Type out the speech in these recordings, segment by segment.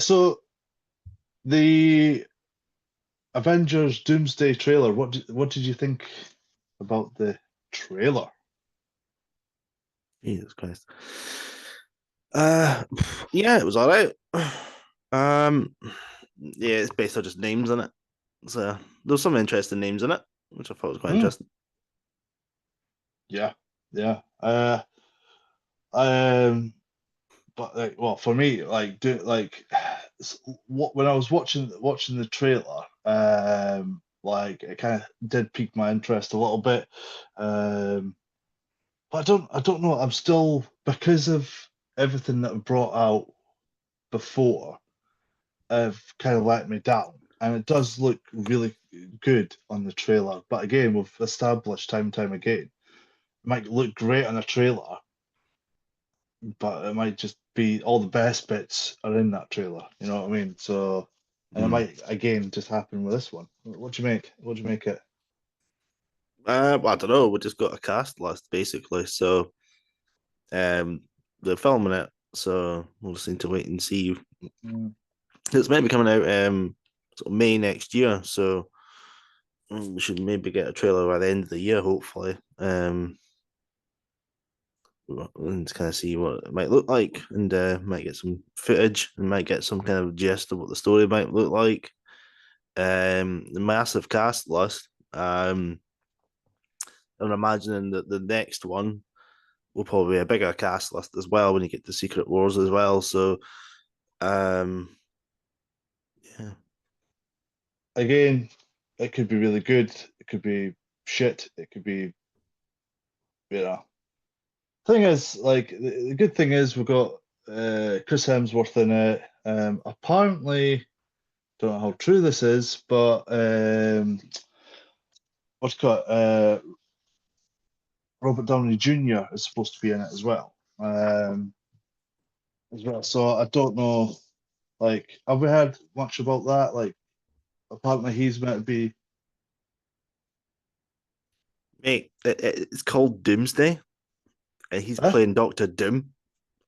So the Avengers Doomsday trailer, what did you think about the trailer? Jesus Christ. Uh, yeah, it was all right. Um, yeah, it's basically just names in it. So there's some interesting names in it, which I thought was quite Hmm, interesting. yeah, yeah. Um, but like, well, for me, what when I was watching the trailer, like it kind of did pique my interest a little bit. Um, but I don't know. I'm still because of everything that I brought out before. Have kind of let me down. And it does look really good on the trailer. But again, we've established time and time again, it might look great on a trailer, but it might just be all the best bits are in that trailer. You know what I mean? So, and it Mm. might again just happen with this one. What do you make? What do you make it? I don't know. We just got a cast list basically, so um, they're filming it, so we'll just need to wait and see. Mm. It's meant to be coming out sort of May next year, so we should maybe get a trailer by the end of the year, hopefully. And kind of see what it might look like, and might get some footage, and might get some kind of gist of what the story might look like. The massive cast list. I'm imagining that the next one will probably be a bigger cast list as well when you get to Secret Wars as well. So, um, yeah, Again, it could be really good. It could be shit. It could be, you know. Thing is, like the good thing is we've got Chris Hemsworth in it. Apparently, don't know how true this is, but what's it called? Robert Downey Jr. is supposed to be in it as well. So I don't know. Like, have we heard much about that? Like, apparently he's meant to be. mate, it's called Doomsday, and he's Huh? playing Doctor Doom.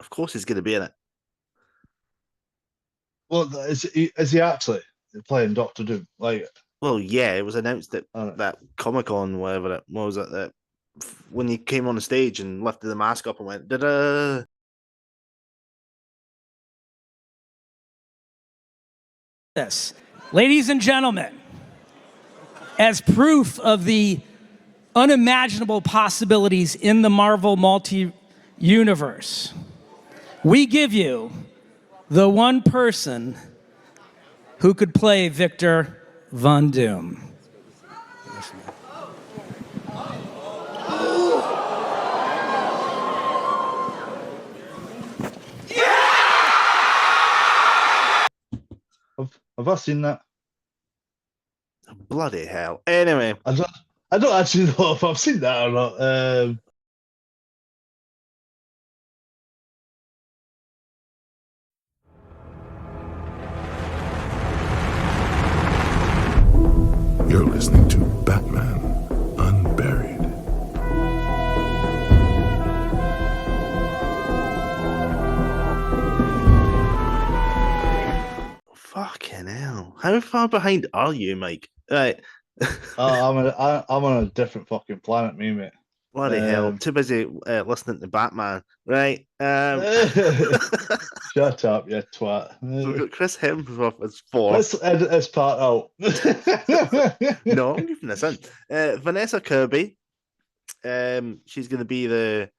Of course, he's going to be in it. Well, is he actually playing Doctor Doom? Like, Well, yeah, it was announced at I don't know. that Comic Con, whatever it what was it that when he came on the stage and lifted the mask up and went, da. This, ladies and gentlemen, as proof of the unimaginable possibilities in the Marvel multi universe, we give you the one person who could play Victor Von Doom. Have I seen that? Bloody hell. Anyway, I don't actually know if I've seen that or not. You're listening to Batman Unburied. fucking hell. How far behind are you, Mike? Right. I'm on a different fucking planet, me mate. Bloody hell. Um, Too busy listening to Batman. Right. Shut up, you So we've twat. got Chris Hemsworth as four. Let's edit this part out. No, I'm leaving this in. Vanessa Kirby. She's going to be the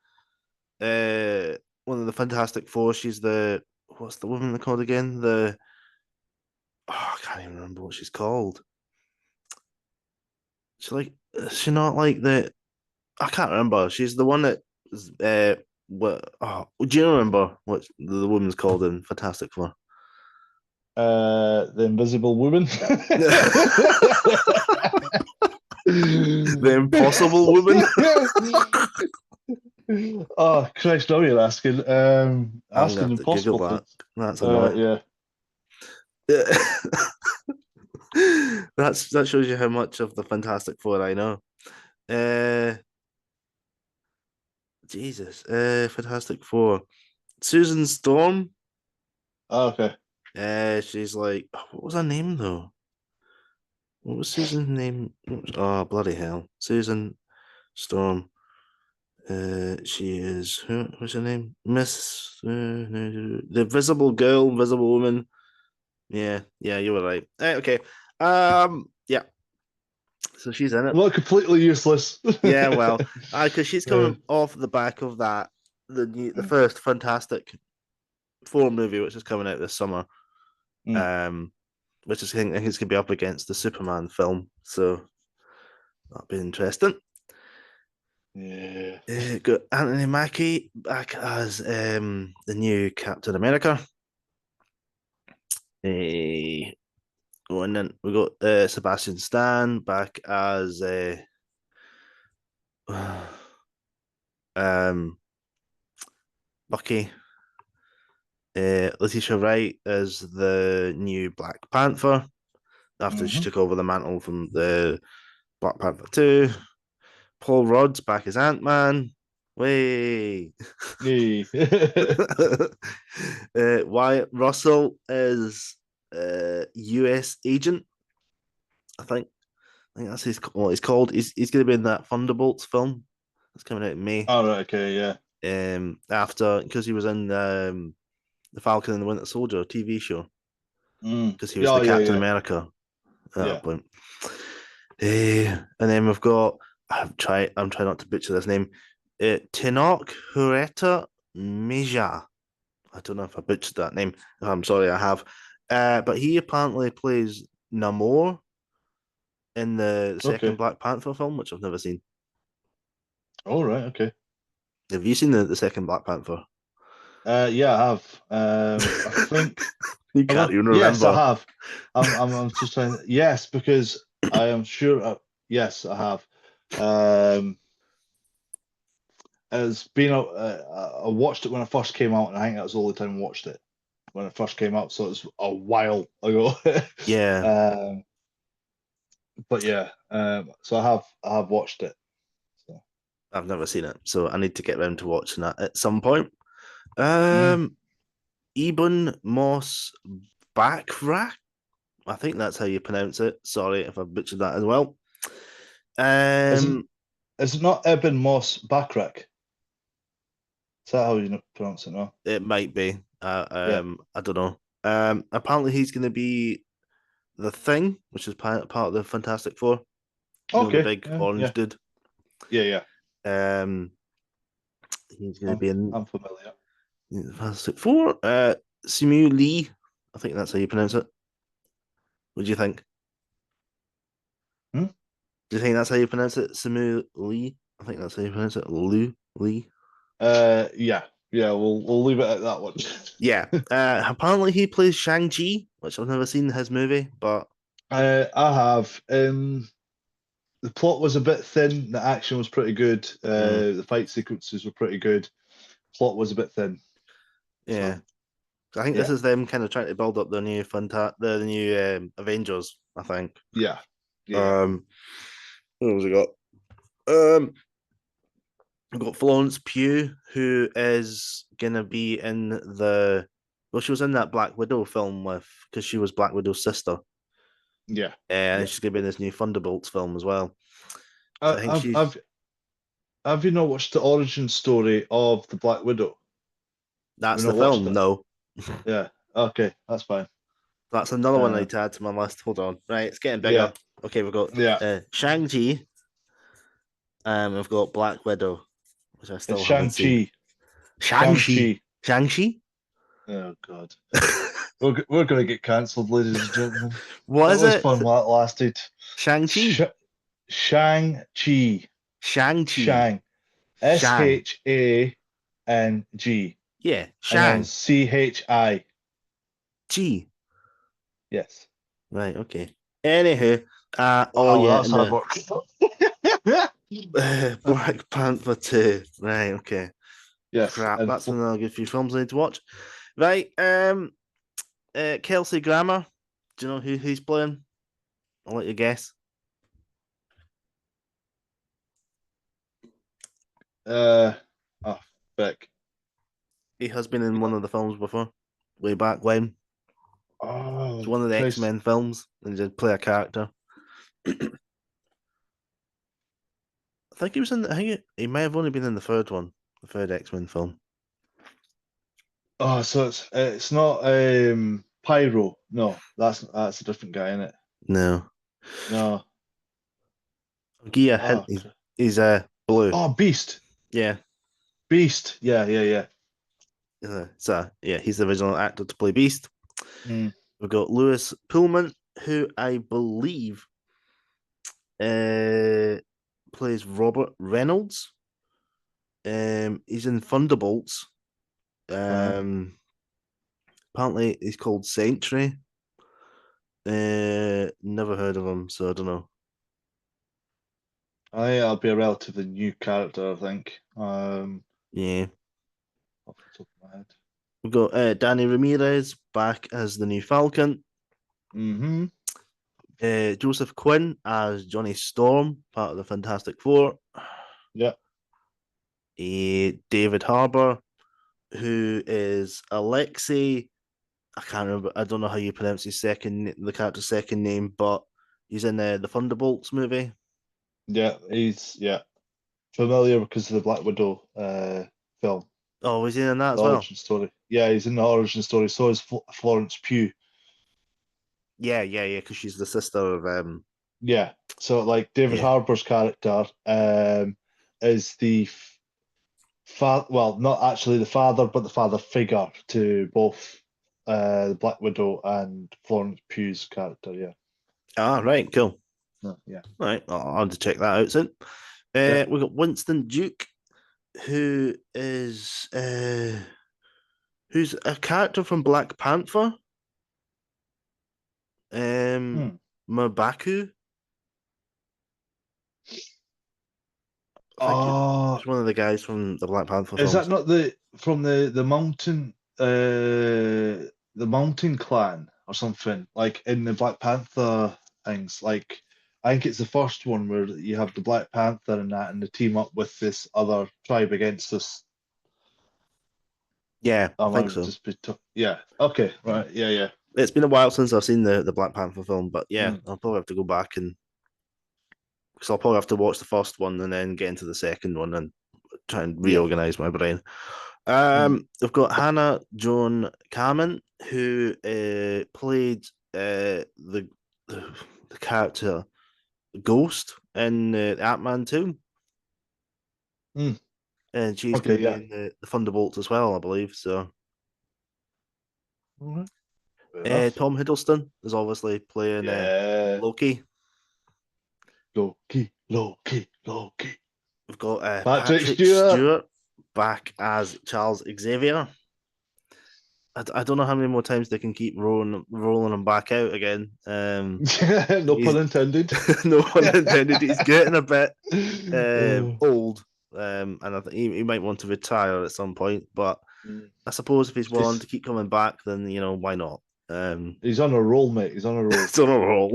one of the Fantastic Four. She's the what's the woman called again? I can't even remember what she's called. She's like, is she not like the? I can't remember. She's the one that is, what? Oh, do you remember what the woman's called in Fantastic Four? The Invisible Woman. The Impossible Woman. Oh Christ! Now you're asking. I'm gonna Asking have to Google impossible that. things. That's enough. Yeah. That shows you how much of the Fantastic Four I know. Uh, Jesus. Fantastic Four. Susan Storm. Okay. She's like, what was her name though? What was Susan's name? Oh, bloody hell. Susan Storm. She is, what's her name? Miss, the Visible Girl, Invisible Woman. Yeah, you were right. Okay. Yeah. So she's in it. Not completely useless. Yeah, well, because she's Yeah. coming off the back of the first Fantastic Four movie, which is coming out this summer. Mm. Which is I think it's gonna be up against the Superman film, so that'll be interesting. Yeah. Got Anthony Mackie back as the new Captain America. And then we got Sebastian Stan back as Bucky. Letitia Wright as the new Black Panther after she Mhm. took over the mantle from the Black Panther 2. Paul Rudd's back as Ant-Man. Way. Yay. Wyatt Russell is US agent, I think. I think that's what he's called. He's going to be in that Thunderbolts film that's coming out in May. All right. Okay. Yeah. After because he was in the Falcon and the Winter Soldier TV show Mm. because he was Yeah. the Yeah. Captain Yeah. America at Yeah. that point. And then we've got I'm trying not to butcher this name. Tinoch Huerta Meja. I don't know if I butchered that name. I'm sorry, I have. But he apparently plays Namor in the second Okay. Black Panther film, which I've never seen. All right. Okay. Have you seen the second Black Panther? Yeah, I have. I think. You Have can't I? even Yes, I remember. have. I'm just trying. Yes, because I am sure. Yes, I have. Um, it's been. I watched it when it first came out, and I think that was the only time I watched it when it first came out. So it's a while ago. Yeah, um, but yeah. So I have watched it. So. I've never seen it, so I need to get around to watching that at some point. Mm. Eben Moss Backrack. I think that's how you pronounce it. Sorry if I butchered that as well. Isn't Um, is it not Eben Moss Backrack? Is that how you pronounce it? No. it might be. Yeah. I don't know. Apparently he's going to be the Thing, which is part of the Fantastic Four. You know, the Okay. big Yeah. orange Yeah. dude. Yeah. Um, he's going to be in I'm familiar. the Fantastic Four. Simu Lee. I think that's how you pronounce it. What do you think? Hmm? Do you think that's how you pronounce it? Simu Lee? I think that's how you pronounce it. Lou Lee. Yeah. Yeah. We'll leave it at that one. Yeah. Apparently he plays Shang-Chi, which I've never seen his movie, but I have. The plot was a bit thin. The action was pretty good. mm, The fight sequences were pretty good. Plot was a bit thin. yeah. So I think this yeah, is them kind of trying to build up the new Avengers, I think. yeah, yeah. Um what was we got? Um we've got Florence Pugh, who is gonna be in she was in that Black Widow film with because she was Black Widow's sister. Yeah, And yeah. she's gonna be in this new Thunderbolts film as well. So I, I think I've, she's I've, have you not watched the origin story of the Black Widow? Have that's you the not watched film. it? No. Yeah. Okay, that's fine. That's another one I Uh, need to add to my list. Hold on. Right, it's getting yeah, bigger. Okay, we've got yeah. Shang-Chi. We've got Black Widow, which I It's still haven't seen. Shang-Chi. Shang-Chi. Shang-Chi. Shang-Chi? Oh God, we're gonna get cancelled, ladies and gentlemen. What That is was it? fun while it lasted. Shang-Chi. Shang-Chi. Shang-Chi. Shang. Shang. Shang. Yeah, And then Shang. Chi. Chi. Yes. Right, okay. Anywho, oh Wow, yeah, that's and hard the work. Black Panther 2. Right, okay. Yes, Crap, and that's another good few films I need to watch. Right, Kelsey Grammer. Do you know who he's playing? I'll let you guess. uh, oh, Beck. He has been in one of the films before, way back when. It's Oh, one of the Christ. X-Men films, and he did play a character. I think he was in. I think he may have only been in the third one, the third X-Men film. Oh, so it's not Pyro. No, that's a different guy, isn't it? No, No. I'll give you a hint. Oh, He's blue. oh, Beast. Yeah, Beast. Yeah, yeah, yeah. so yeah, he's the original actor to play Beast. Mm, We've got Lewis Pullman, who I believe plays Robert Reynolds. He's in Thunderbolts. uh, Apparently, he's called Sentry. Never heard of him, so I don't know. I think I'll be a relatively new character, I think. Yeah, Off the top of my head. we've got Danny Ramirez back as the new Falcon. Mm-hmm. Joseph Quinn as Johnny Storm, part of the Fantastic Four. Yeah. David Harbour, who is Alexei. I can't remember. I don't know how you pronounce the character's second name, but he's in the Thunderbolts movie. Yeah, he's familiar because of the Black Widow film, Oh, was he in that the as well? origin story. Yeah, he's in the origin story. So is Florence Pugh. Yeah, because she's the sister of Yeah. So like David yeah. Harbour's character is the father, well, not actually the father, but the father figure to both the Black Widow and Florence Pugh's character. Yeah. Ah, right, cool. Yeah. All right, I'll have to check that out soon. Yeah. We've got Winston Duke, who is who's a character from Black Panther. Hmm. Mabaku. I think Oh, he's one of the guys from the Black Panther is that films. not the mountain clan or something like in the Black Panther things? Like I think it's the first one where you have the Black Panther and that, and they team up with this other tribe against this. Yeah, I I think might so. just be yeah. Okay, right. Yeah, yeah. It's been a while since I've seen the Black Panther film, but yeah, Mm, I'll probably have to go back and because I'll probably have to watch the first one and then get into the second one and try and yeah. reorganize my brain. Mm, We've got Hannah Joan Kamen, who played the character Ghost in Ant-Man 2. mm. And she's going Okay, to be yeah. in the Thunderbolts as well, I believe. So All right. Fair enough. Tom Hiddleston is obviously playing Yeah. Loki. Loki, Loki, Loki. We've got Patrick Patrick Stewart. Stewart back as Charles Xavier. I don't know how many more times they can keep rolling him back out again. No He's pun intended. no pun intended. He's getting a bit Oh. old, and I think he might want to retire at some point. But Mm. I suppose if he's willing He's, to keep coming back, then why not? he's on a roll, mate. He's on a roll. It's on a roll.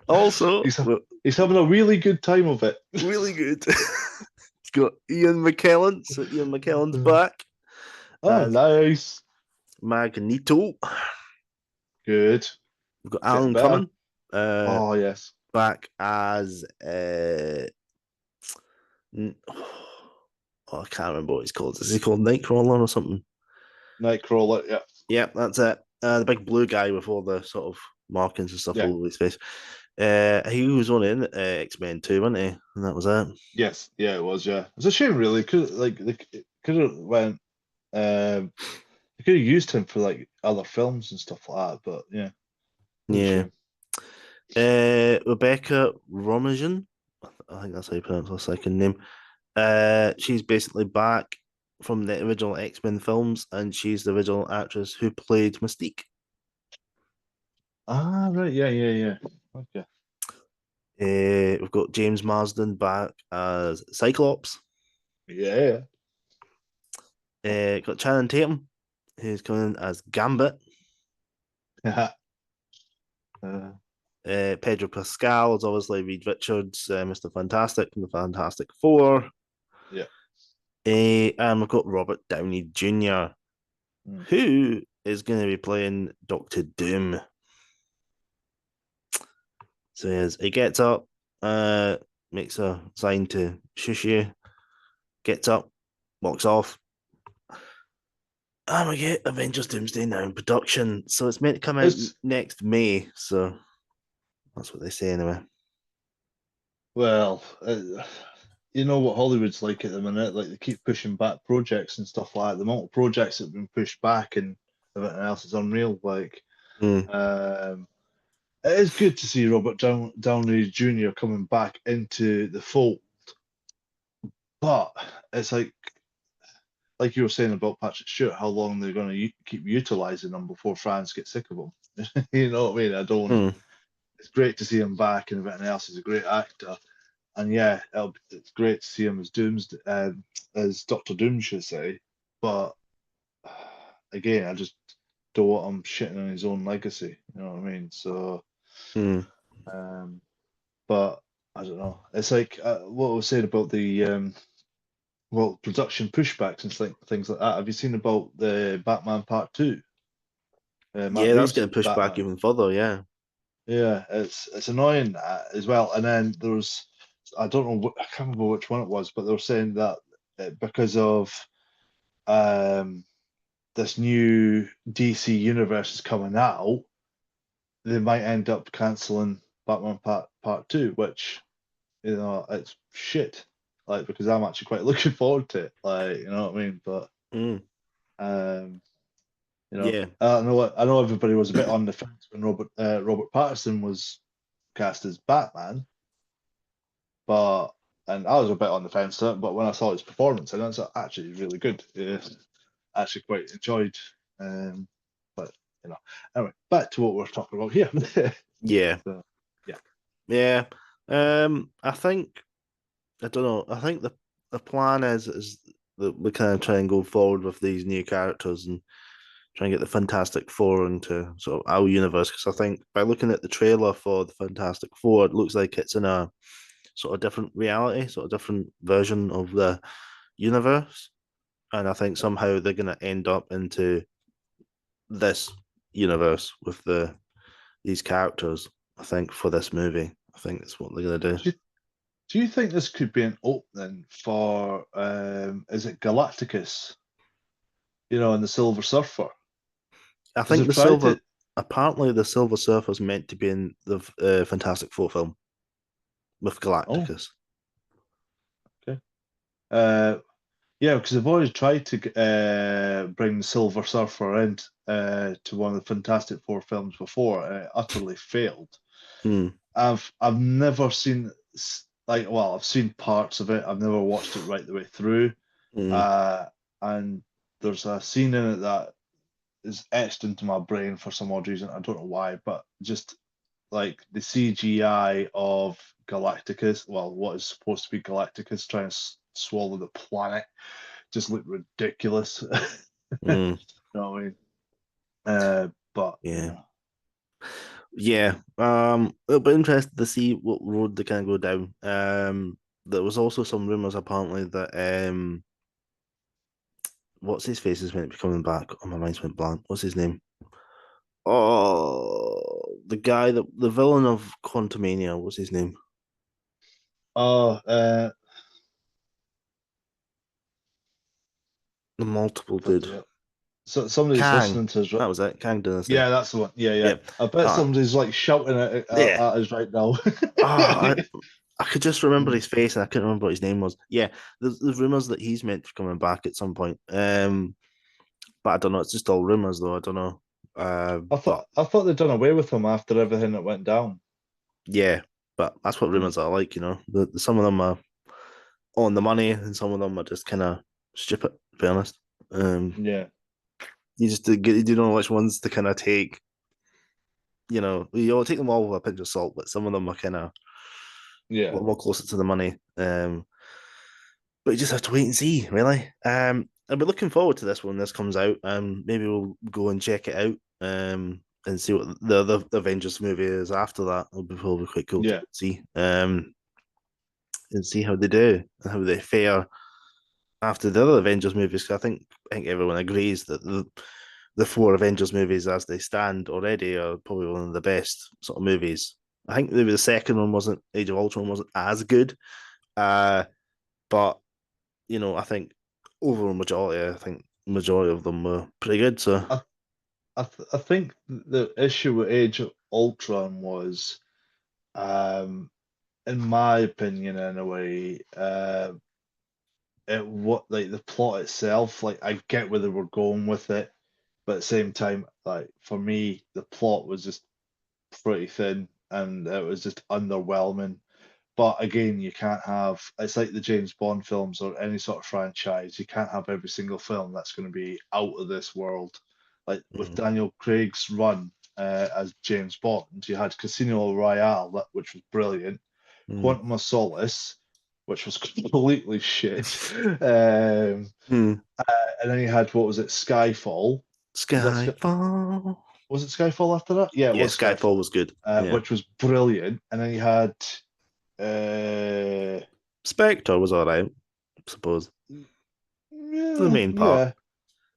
Also, he's, he's having a really good time of it. really good. He's got Ian McKellen, so Ian McKellen's back Oh, as nice. Magneto. Good. We've got Getting Alan better. Cumming Oh, yes. back as I can't remember what he's called. Is he called Nightcrawler or something? Nightcrawler, yeah. Yeah, that's it. The big blue guy with all the sort of markings and stuff Yeah. all over his face. He was only in X-Men 2, wasn't he? And that was it. Yes, yeah, it was, yeah. It's a shame, really. They could have went, they could have used him for like other films and stuff like that, but yeah. Yeah. Rebecca Romajan, I think that's how you pronounce her second name. She's basically back from the original X-Men films, and she's the original actress who played Mystique. Ah, right, yeah, yeah, yeah. Okay. We've got James Marsden back as Cyclops. Yeah. Got Channing Tatum, who's coming as Gambit. Pedro Pascal is obviously Reed Richards, Mr. Fantastic from the Fantastic Four. Yeah. And we've got Robert Downey Jr., Mm. who is going to be playing Doctor Doom. So he gets up, makes a sign to shush you, gets up, walks off. And we get Avengers Doomsday now in production. So it's meant to come out It's next May. So that's what they say anyway. well, you know what Hollywood's like at the minute. Like they keep pushing back projects and stuff like that. The amount of projects that have been pushed back and everything else is unreal. Like, Mm. it is good to see Robert Downey Jr. coming back into the fold, but it's like you were saying about Patrick Stewart, how long they're going to keep utilizing them before fans get sick of them. You know what I mean? I don't. Mm. It's great to see him back and everything else. He's a great actor, and yeah, it's great to see him as as Doctor Doom, should say. But again, I just don't want him shitting on his own legacy. You know what I mean? So, Mm. um, but I don't know. It's like what I was saying about the production pushbacks and things like that. Have you seen about the Batman Part Two? Matt Yeah, that's Reeves' getting pushed back Batman. even further. Yeah. Yeah, it's annoying that as well. And then there was, I don't know, I can't remember which one it was, but they were saying that because of um, this new DC universe is coming out, they might end up canceling Batman Part Two, which it's shit. Like because I'm actually quite looking forward to it. Like you know what I mean? But Mm. um, Yeah. I know everybody was a bit on the fence when Robert Pattinson was cast as Batman, but and I was a bit on the fence to it, but when I saw his performance, and it's actually really good. Yeah, actually quite enjoyed. Um, but anyway, back to what we're talking about here. Yeah. So, yeah, Yeah. I think I don't know. I think the plan is that we kind of try and go forward with these new characters and try and get the Fantastic Four into sort of our universe. Because I think by looking at the trailer for the Fantastic Four, it looks like it's in a sort of different reality, sort of different version of the universe. And I think somehow they're going to end up into this universe with these characters. I think for this movie, I think that's what they're going to do. do you, do you think this could be an opening for is it Galacticus? And the Silver Surfer, I because think they've tried to. apparently the Silver Surfer is meant to be in the Fantastic Four film with Oh, Galacticus. okay. Yeah, because they've already tried to bring the Silver Surfer in to one of the Fantastic Four films before, and it utterly failed. Hmm. I've never seen well, I've seen parts of it. I've never watched it right the way through. Hmm. And there's a scene in it that is etched into my brain for some odd reason. I don't know why, but just like the CGI of Galacticus, well, what is supposed to be Galacticus trying to swallow the planet, just looked ridiculous. You Hmm. know what I mean? But Yeah. Yeah. It'll be interesting to see what road they can go down. There was also some rumors apparently that what's his face is meant to be coming back. Oh, my mind's went blank. What's his name? Oh, the guy that the villain of Quantumania. What's his name? oh, The multiple dude. bloody hell. So somebody's Kang. listening to us. That was it. Kang Dynasty. Yeah, that's the one. Yeah, yeah. Yep. I bet Ah, somebody's like shouting at yeah. us right now. Ah, I could just remember Mm, his face and I couldn't remember what his name was. Yeah, there's rumors that he's meant to be coming back at some point. But I don't know. It's just all rumors, though. I don't know. But I thought they'd done away with him after everything that went down. yeah, but that's what Mm, rumors are like. Some of them are on the money, and some of them are just kind of stupid. To be honest, yeah, you don't know which ones to kind of take. You take them all with a pinch of salt, but some of them are kind of a yeah, lot more closer to the money. But you just have to wait and see, really. I'll be looking forward to this when this comes out. Maybe we'll go and check it out. And see what the Avengers movie is after that. It'll be probably quite cool to yeah. see. And see how they do and how they fare after the other Avengers movies. 'Cause I think everyone agrees that the 4 Avengers movies as they stand already are probably one of the best sort of movies. I think maybe the second one wasn't Age of Ultron wasn't as good, but I think overall majority, I think majority of them were pretty good. So I think the issue with Age of Ultron was, in my opinion, anyway, what like the plot itself. Like I get where they were going with it, but at the same time, like for me, the plot was just pretty thin and it was just underwhelming. But again, you can't have it's like the James Bond films or any sort of franchise. You can't have every single film that's going to be out of this world. Like with Daniel Craig's run as James Bond, you had Casino Royale, which was brilliant, Quantum of Solace, which was completely shit, and then you had what was it, Skyfall? Skyfall. Was it Skyfall after that? Yeah, it Yeah, was Skyfall was good. which was brilliant. And then you had uh, Spectre was all right, I suppose. The main part.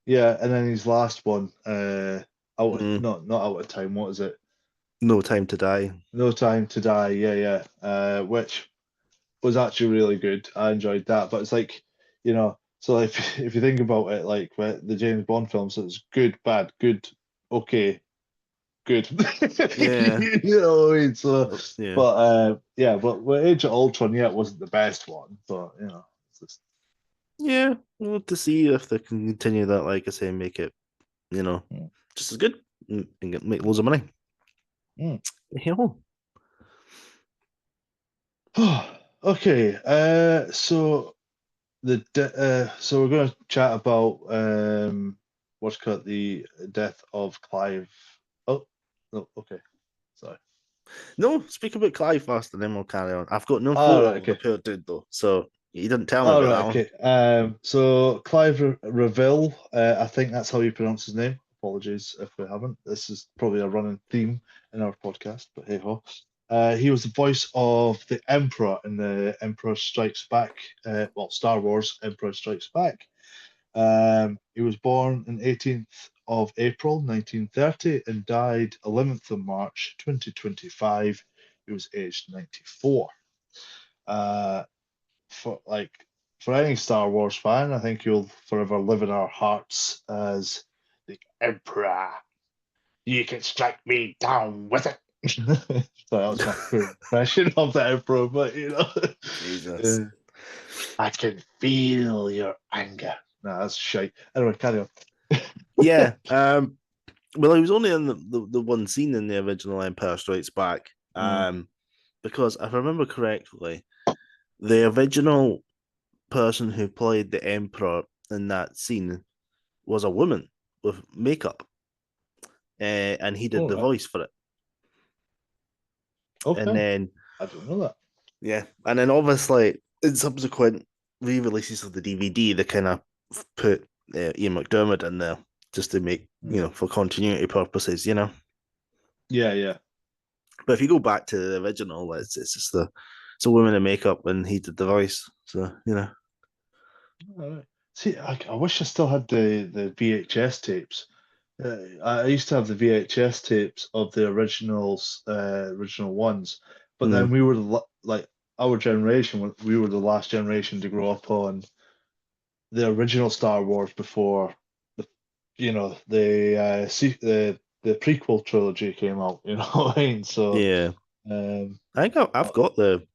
yeah. And then his last one, not Out of Time. What is it? No Time to Die. No Time to Die. Yeah. Which was actually really good. I enjoyed that. But it's like, so if you think about it, like the James Bond films, it's good, bad, good, okay, good. Yeah. You know what I mean? So, Yeah. but with Age of Ultron, it wasn't the best one, but it's just Yeah, we'll have to see if they can continue that, like I say, make it, just as good and make loads of money. Mm. Yeah. Okay. So so we're going to chat about what's called the death of Clive. Oh, no, okay. Sorry. No, speak about Clive first and then we'll carry on. I've got no All photo right, of the okay. poor dude though, so you didn't tell me All about right, that one. okay. So Clive Revill, I think that's how you pronounce his name. Apologies if we haven't. This is probably a running theme in our podcast, but hey ho. He was the voice of the Emperor in the Emperor Strikes Back, Star Wars Emperor Strikes Back. He was born on 18th of April 1930 and died 11th of March 2025. He was aged 94. For any Star Wars fan, I think you'll forever live in our hearts as the Emperor. You can strike me down with it. Sorry, that was my poor impression of the Emperor, but Jesus. I can feel your anger. Nah, that's shite. Anyway, carry on. Yeah. Well, he was only in the one scene in the original Empire Strikes Back. Because if I remember correctly, the original person who played the Emperor in that scene was a woman with makeup, and he did the voice for it. Okay. And then I don't know that. Yeah, and then obviously in subsequent re-releases of the DVD, they kind of put Ian McDermott in there just to make for continuity purposes, Yeah. But if you go back to the original, it's just it's a woman in makeup and he did the voice, so All right. See, I wish I still had the VHS tapes. I used to have the VHS tapes of the original ones, but then we were like our generation. We were the last generation to grow up on the original Star Wars before the prequel trilogy came out. You know what I mean? So yeah. I think I've got I'm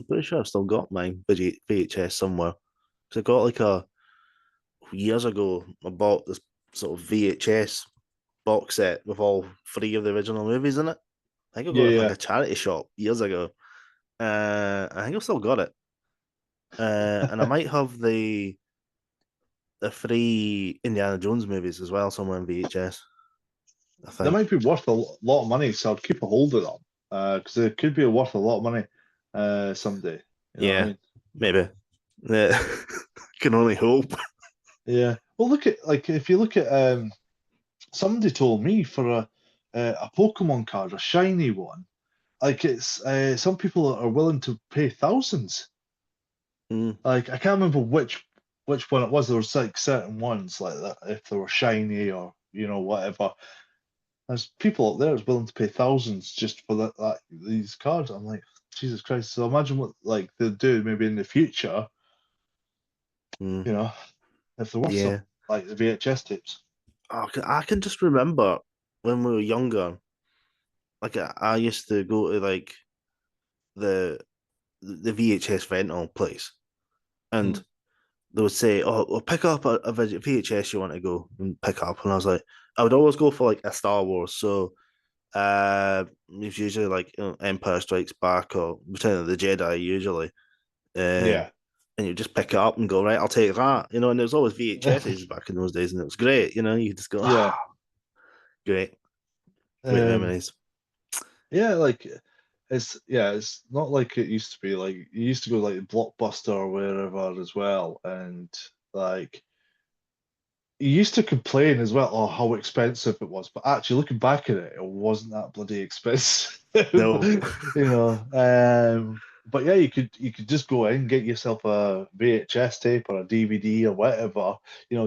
pretty sure I've still got my VHS somewhere. So I got like years ago. I bought this sort of VHS box set with all 3 of the original movies in it. I think I got it from like a charity shop years ago. I think I've still got it. And I might have the 3 Indiana Jones movies as well somewhere in VHS. I They think. might be worth a lot of money, so I'd keep a hold of them because it could be worth a lot of money someday. You know what I mean? Maybe. Yeah. Can only hope. Yeah. Well, if you look at somebody told me for a Pokemon card, a shiny one, like it's some people are willing to pay thousands. Like I can't remember which one it was. There was like certain ones like that if they were shiny or whatever. There's people out there that's willing to pay thousands just for these cards. I'm like, Jesus Christ. So imagine what like they'll do maybe in the future, Mm. if there was Yeah. some like the VHS tapes. I can just remember when we were younger, like I used to go to like the VHS rental place, and Mm. they they would say, "Oh, well, pick up a VHS you want to go and pick up," and I was like, I would always go for like a Star Wars, so it's usually like Empire Strikes Back or Return of the Jedi usually, Yeah. and you just pick it up and go, right, I'll take that, and there was always VHSs back in those days, and it was great, you just go, Yeah. great, great Um, memories. yeah, like it's not like it used to be. Like you used to go like Blockbuster or wherever as well, and like you used to complain as well, oh, how expensive it was. But actually, looking back at it, it wasn't that bloody expensive. No, But yeah, you could just go in, get yourself a VHS tape or a DVD or whatever.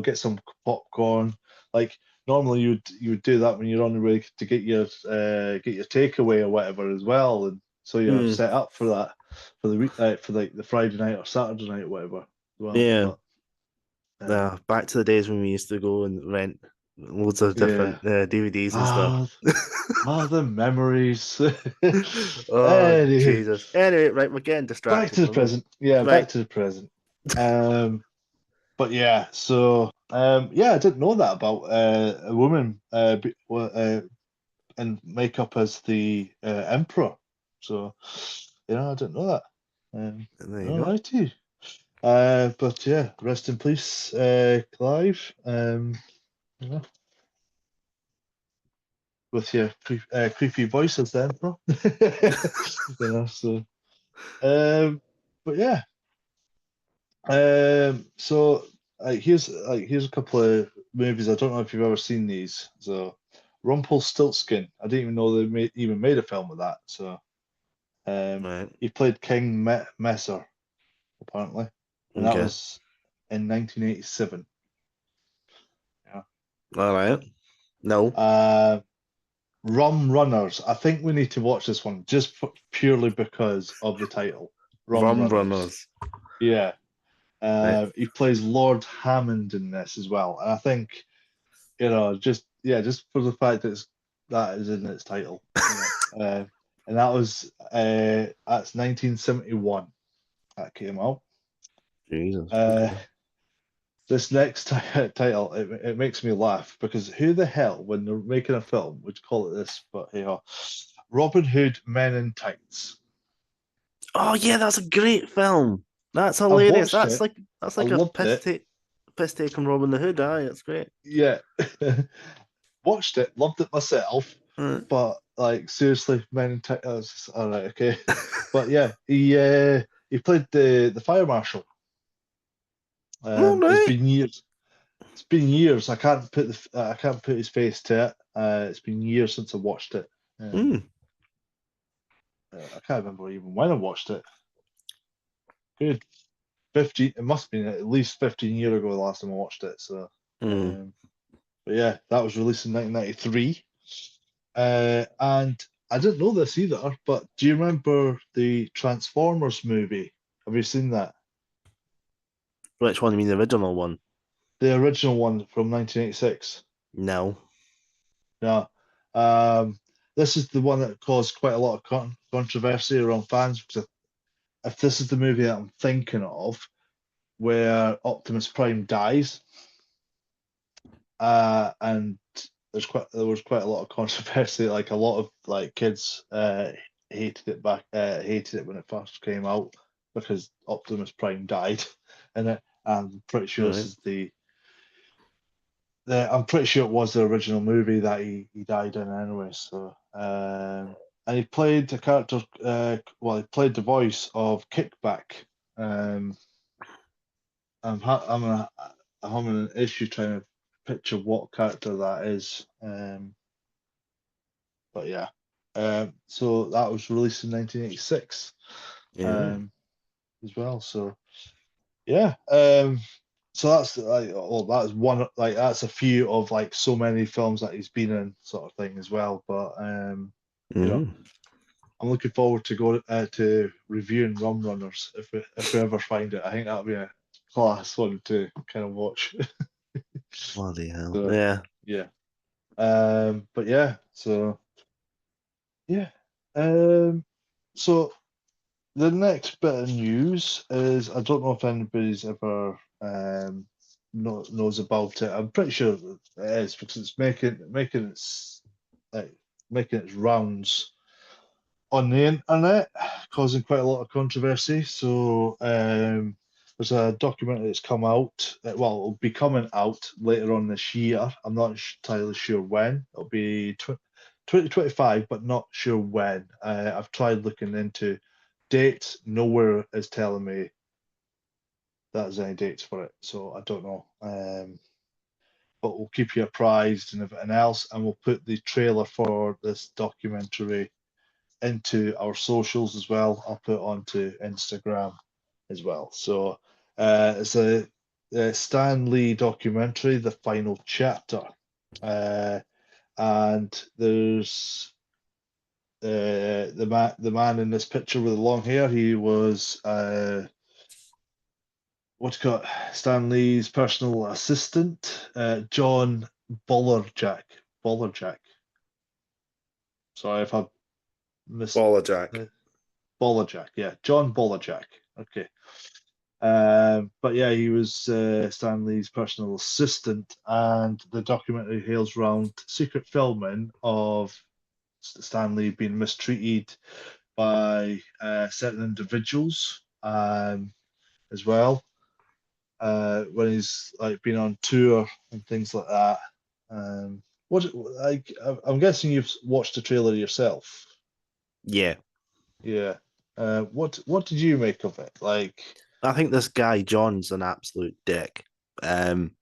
Get some popcorn. Like normally, you would do that when you're on the way to get your takeaway or whatever as well, and so you're mm, set up for that for the week, for like the Friday night or Saturday night, or whatever. As well, yeah. but um, Back to the days when we used to go and rent loads of yeah. different DVDs and stuff. Ah, the memories. Oh, Anyway, Jesus. Anyway, right, we're getting back distracted. to the present. Yeah, back Right. to the present. But yeah, so yeah, I didn't know that about a woman in makeup as the emperor. So I didn't know that. There you All go. righty. But yeah, rest in peace, Clive. You with your creepy voice as the emperor. So but yeah. So here's a couple of movies. I don't know if you've ever seen these. So Rumpelstiltskin. I didn't even know they even made a film with that. So Right. he played King Messer apparently, and that Okay. was in 1987. Yeah. All right. No. Uh, Rum Runners. I think we need to watch this one just purely because of the title. Rum Rum Runners. Runners. Yeah. Right. He plays Lord Hammond in this as well, and I think just for the fact that that is in its title, and that's 1971 that came out. Jesus. Uh, Okay. this next title it makes me laugh because who the hell when they're making a film would call it this? But Robin Hood Men in Tights. Oh yeah, that's a great film. That's I've hilarious. watched That's it. like I a loved it. piss take on Robin the Hood. Aye, that's great. Yeah. Watched it, loved it myself, Right. but like seriously, Men in Tights. I was just, all right, okay. But yeah, he played the fire marshal. All It's right. been years. It's been years. I can't put his face to it. It's been years since I watched it. Mm. I can't remember even when I watched it. Good 15. It must have been at least 15 years ago the last time I watched it. So, Mm. but yeah, that was released in 1993. And I didn't know this either. But do you remember the Transformers movie? Have you seen that? Which one? You mean the original one? The original one from 1986. No. Yeah. Um, this is the one that caused quite a lot of controversy around fans because if this is the movie that I'm thinking of, where Optimus Prime dies, and there was quite a lot of controversy. Like a lot of like kids hated it when it first came out because Optimus Prime died, and I'm pretty sure All this right. is I'm pretty sure it was the original movie that he died in anyway. So, and he played a character. He played the voice of Kickback. Um, I'm having an issue trying to picture what character that is. But yeah. So that was released in 1986. Yeah. As well. So yeah. So that's like, well, that's one, like that's a few of like so many films that he's been in, sort of thing as well. But you know, Mm. I'm looking forward to go to reviewing Rum Runners if we ever find it. I think that'll be a class one to kind of watch. Bloody hell. So Yeah. yeah, but yeah, so yeah, um, so the next bit of news is I don't know if anybody's ever knows about it. I'm pretty sure it is because it's making its like making its rounds on the internet, causing quite a lot of controversy. So there's a documentary that's come out. Well, it'll be coming out later on this year. I'm not entirely sure when. It'll be 2025, but not sure when. I've tried looking into dates. Nowhere is telling me that there's any dates for it, so I don't know. But we'll keep you apprised and everything else, and we'll put the trailer for this documentary into our socials as well. I'll put it onto Instagram as well. So it's a Stan Lee documentary, The Final Chapter. And there's the man in this picture with the long hair. He was what's called Stan Lee's personal assistant, John Bollerjack. Bollerjack. Sorry if I missed. Baller Jack. Bollerjack, yeah, John Bollerjack. Okay. But yeah, he was Stan Lee's personal assistant, and the documentary hails around secret filming of Stan Lee being mistreated by certain individuals as well when he's like been on tour and things like that. What like I'm guessing you've watched the trailer yourself. Yeah. Yeah. What did you make of it? Like, I think this guy, John's an absolute dick. Um,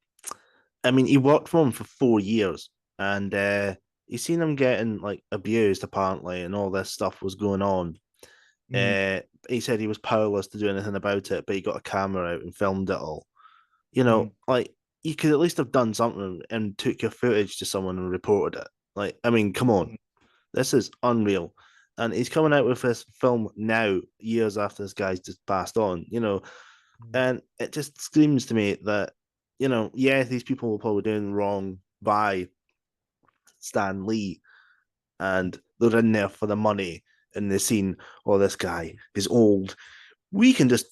I mean, he worked for him for 4 years and you seen him getting like abused apparently and all this stuff was going on. mm, He said he was powerless to do anything about it, but he got a camera out and filmed it all. mm, Like you could at least have done something and took your footage to someone and reported it. Like, I mean, come on, mm, this is unreal. And he's coming out with this film now, years after this guy's just passed on. mm, And it just screams to me that, yeah, these people were probably doing wrong by Stan Lee and they're in there for the money and they're seeing, oh, this guy is old. We can just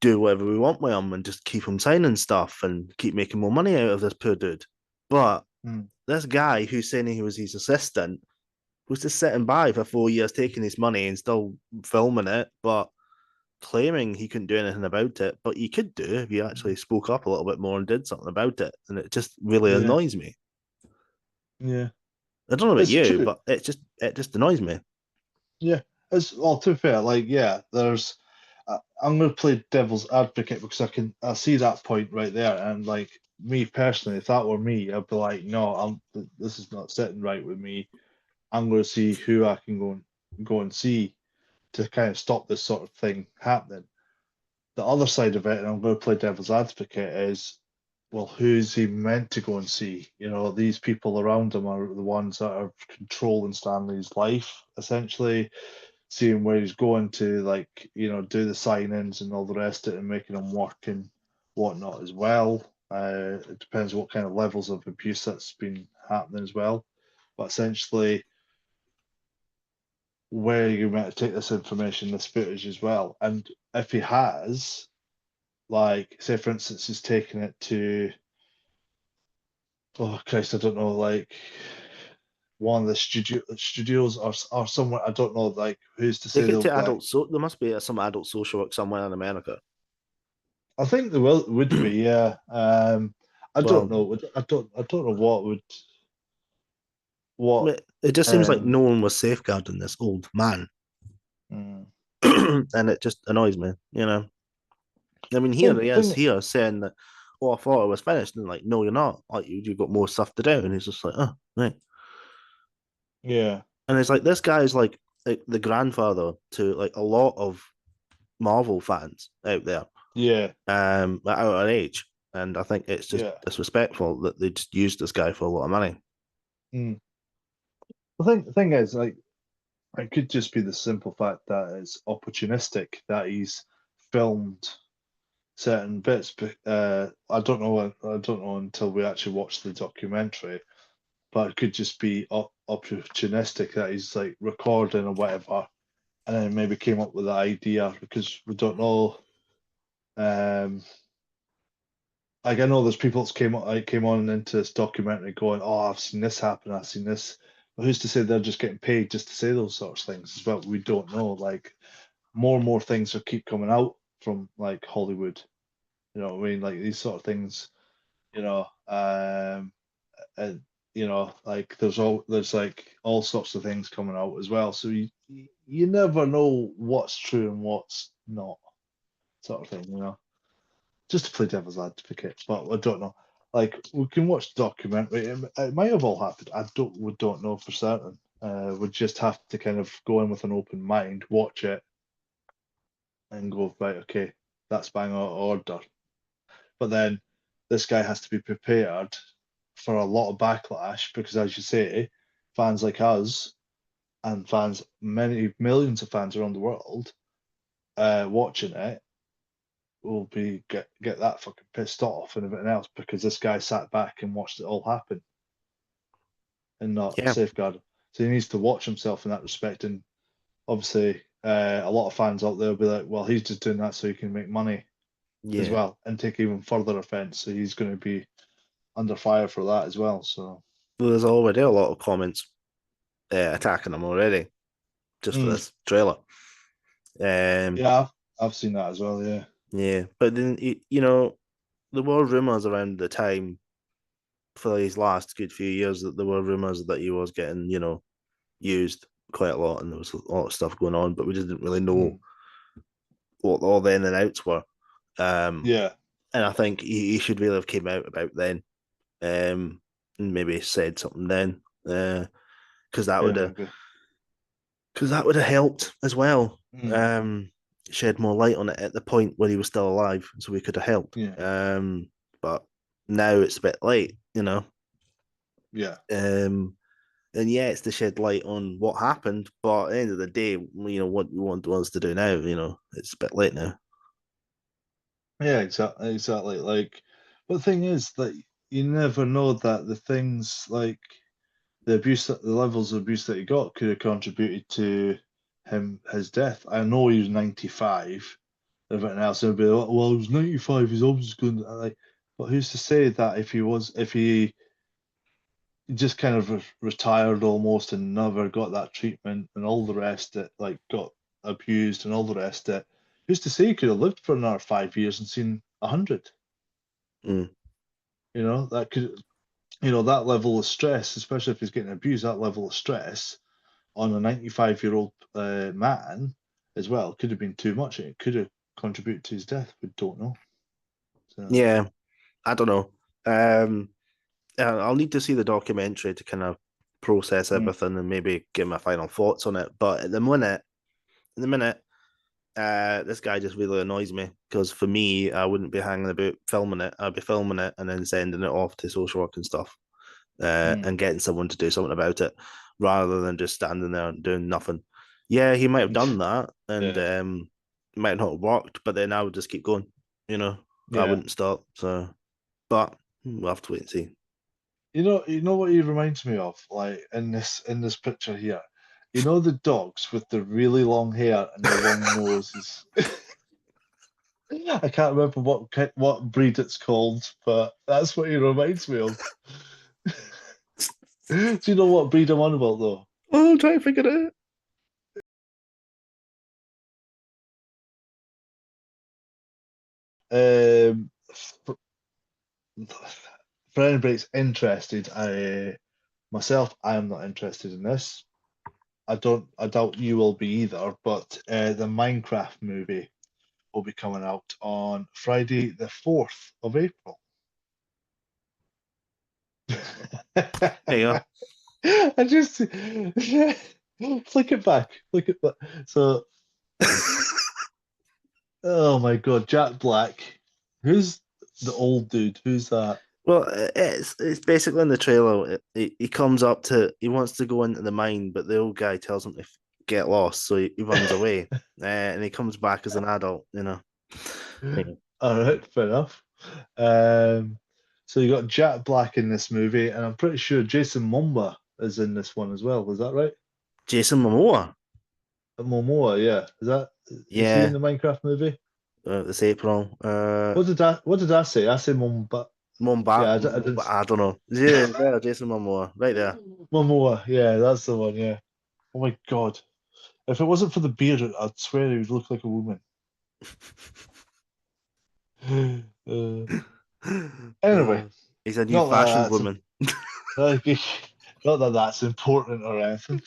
do whatever we want with him and just keep him signing stuff and keep making more money out of this poor dude. But mm, this guy who's saying he was his assistant was just sitting by for 4 years taking his money and still filming it, but claiming he couldn't do anything about it. But you could do if you actually spoke up a little bit more and did something about it. And it just really yeah, annoys me. yeah. I don't know about It's you, true. but it just annoys me. Yeah. It's well, to be fair, like yeah, there's. I'm going to play devil's advocate because I see that point right there, and like me personally, if that were me, I'd be like, no, this is not sitting right with me. I'm going to see who I can go and see to kind of stop this sort of thing happening. The other side of it, and I'm going to play devil's advocate, is well, who's he meant to go and see? These people around him are the ones that are controlling Stanley's life, essentially, seeing where he's going to, like, do the sign-ins and all the rest of it and making him work and whatnot as well. It depends what kind of levels of abuse that's been happening as well. But essentially, where are you meant to take this information, this footage as well? And if he has, like, say for instance, he's taken it to, oh Christ, I don't know, like one of the studios or somewhere, I don't know, like who's to say Take it they'll to be like, adult. So there must be some adult social work somewhere in America. I think there would be, yeah. I don't Well, know. I don't know what it just seems like um no one was safeguarding this old man, mm. and it just annoys me. I mean, here he is thing here saying that, oh, I thought it was finished, and like, no, you're not. Like, you've got more stuff to do, and he's just like, oh, right. yeah, And it's like this guy is like the grandfather to like a lot of Marvel fans out there, yeah, at our age. and I think it's just Yeah. disrespectful that they just used this guy for a lot of money. Mm. The thing is, like, it could just be the simple fact that it's opportunistic that he's filmed certain bits. But I don't know. I don't know until we actually watch the documentary. But it could just be opportunistic that he's like recording or whatever, and then maybe came up with the idea because we don't know. Like I know there's people that came on into this documentary going, "Oh, I've seen this happen. I've seen this." But who's to say they're just getting paid just to say those sorts of things as well? We don't know. Like more and more things will keep coming out from like Hollywood. You know what I mean? Like these sort of things. You know, and like there's like all sorts of things coming out as well. So you never know what's true and what's not, sort of thing. Just to play devil's advocate, but I don't know. Like we can watch the documentary. It might have all happened. We don't know for certain. We just have to kind of go in with an open mind, watch it, and go right. Okay, that's bang out of order. But then this guy has to be prepared for a lot of backlash because, as you say, fans like us and fans, many millions of fans around the world, watching it will be get that fucking pissed off and everything else because this guy sat back and watched it all happen and not Yeah, safeguard. So he needs to watch himself in that respect. And obviously, a lot of fans out there will be like, well, he's just doing that so he can make money as yeah. well and take even further offense. So he's going to be under fire for that as well. So, Well, there's already a lot of comments attacking him already just for this trailer. yeah, I've seen that as well. Yeah. Yeah, but then there were rumors around the time for his last good few years that there were rumors that he was getting used quite a lot, and there was a lot of stuff going on, but we didn't really know what all the in and outs were. Yeah. And I think he should really have came out about then, and maybe said something then, because that Yeah, would have maybe. helped as well. Mm, Shed more light on it at the point where he was still alive, so we could have helped. yeah. But now it's a bit late. Yeah. And yeah, it's to shed light on what happened. But at the end of the day, what you want us to do now, it's a bit late now. Yeah, exactly. Like, but the thing is that you never know that the things like the levels of abuse that he got could have contributed to his death. I know he was 95. Everything else would be like, well, he was 95. He's obviously going to like. But who's to say that if he just kind of retired almost and never got that treatment and all the rest that like got abused and all the rest that who's to say he could have lived for another 5 years and seen 100. Mm. That could that level of stress, especially if he's getting abused, that level of stress on a 95-year-old man as well could have been too much. It could have contributed to his death. We don't know. So Yeah, I don't know. I'll need to see the documentary to kind of process mm, everything and maybe give my final thoughts on it. But in the minute, this guy just really annoys me because for me, I wouldn't be hanging about filming it. I'd be filming it and then sending it off to social work and stuff, mm, and getting someone to do something about it rather than just standing there and doing nothing. Yeah, he might have done that and yeah, it might not have worked, but then I would just keep going. I yeah. wouldn't stop. So, but we'll have to wait and see. You know what he reminds me of, like in this picture here. You know the dogs with the really long hair and the long noses. I can't remember what breed it's called, but that's what he reminds me of. Do you know what breed I'm on about though? Oh, try to figure it out. Um, for, for anybody that's interested, I am not interested in this. I doubt you will be either. But the Minecraft movie will be coming out on Friday, the 4th of April. There you go. I just flick it back, flick it back. So, oh my God, Jack Black, who's the old dude. Who's that? Well, it's basically in the trailer. He comes up to he wants to go into the mine, but the old guy tells him to get lost, so he runs away, and he comes back as an adult. Yeah. All right, fair enough. Um, so you got Jack Black in this movie, and I'm pretty sure Jason Momoa is in this one as well. Is that right? Jason Momoa. Momoa, yeah. Is he in Yeah, the Minecraft movie? this April. What did I say? I said Momoa. Yeah, I didn't. I don't know. Yeah, there, Jason Momoa, right there. Momoa, yeah, that's the one. Yeah. Oh my God. If it wasn't for the beard, I'd swear he would look like a woman. Uh, anyway, He's a new not that fashion that's woman. like, not that that's important or anything.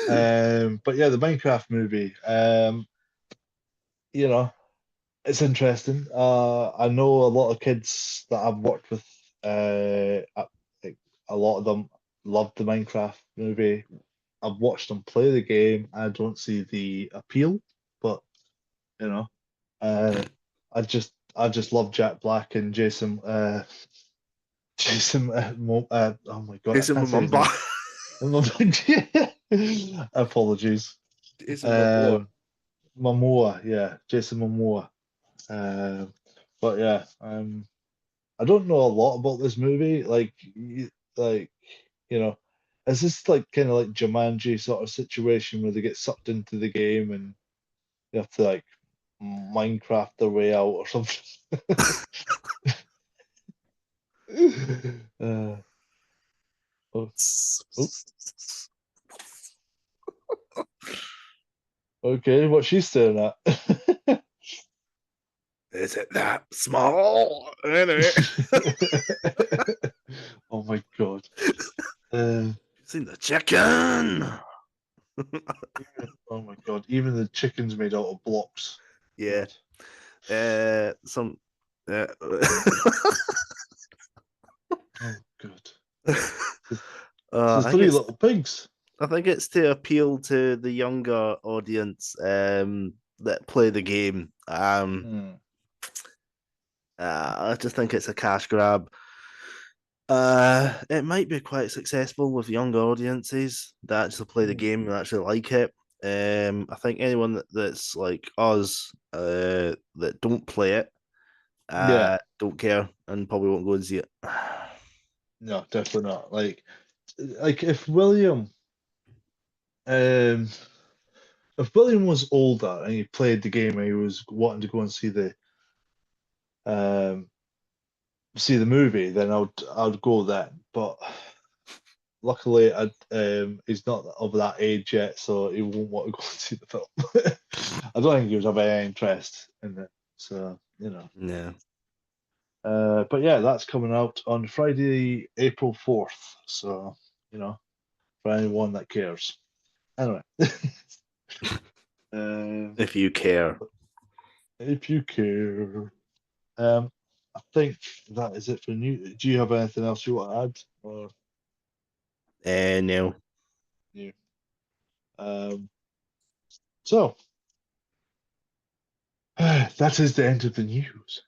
But yeah, the Minecraft movie. You know, it's interesting. I know a lot of kids that I've worked with. Like, a lot of them loved the Minecraft movie. I've watched them play the game. I don't see the appeal, but you know, uh, I just love Jack Black and Jason. Jason. Oh my God, I Jason can't say his Momoa. name. Apologies. Jason Momoa. Um, Momoa, yeah, Jason Momoa. But yeah, I don't know a lot about this movie. Like you know, is this like kind of like Jumanji sort of situation where they get sucked into the game and they have to like Minecraft their way out or something? uh, oh, oh, okay, what she's staring at. Is it that small? Anyway. Oh my God. Uh, Seen the chicken. oh my God. Even the chicken's made out of blocks. Yeah. God. Some. Oh, good. uh, So I think three it's. little pigs. I think it's to appeal to the younger audience that play the game. Hmm. I just think it's a cash grab. It might be quite successful with younger audiences that actually play the Hmm. game and actually like it. I think anyone that's like us, that don't play it, Yeah. don't care and probably won't go and see it. No, definitely not. Like um, if William was older and he played the game and he was wanting to go and um see the movie, then I'd go then. But luckily, he's not of that age yet, so he won't want to go and see the film. I don't think he would have any interest in it. So, Yeah. but yeah, that's coming out on Friday, April 4th. So, for anyone that cares. Anyway, um, If you care. if you care, I think that is it for new. Do you have anything else you want to add? Or No. you? Um, so that is the end of the news.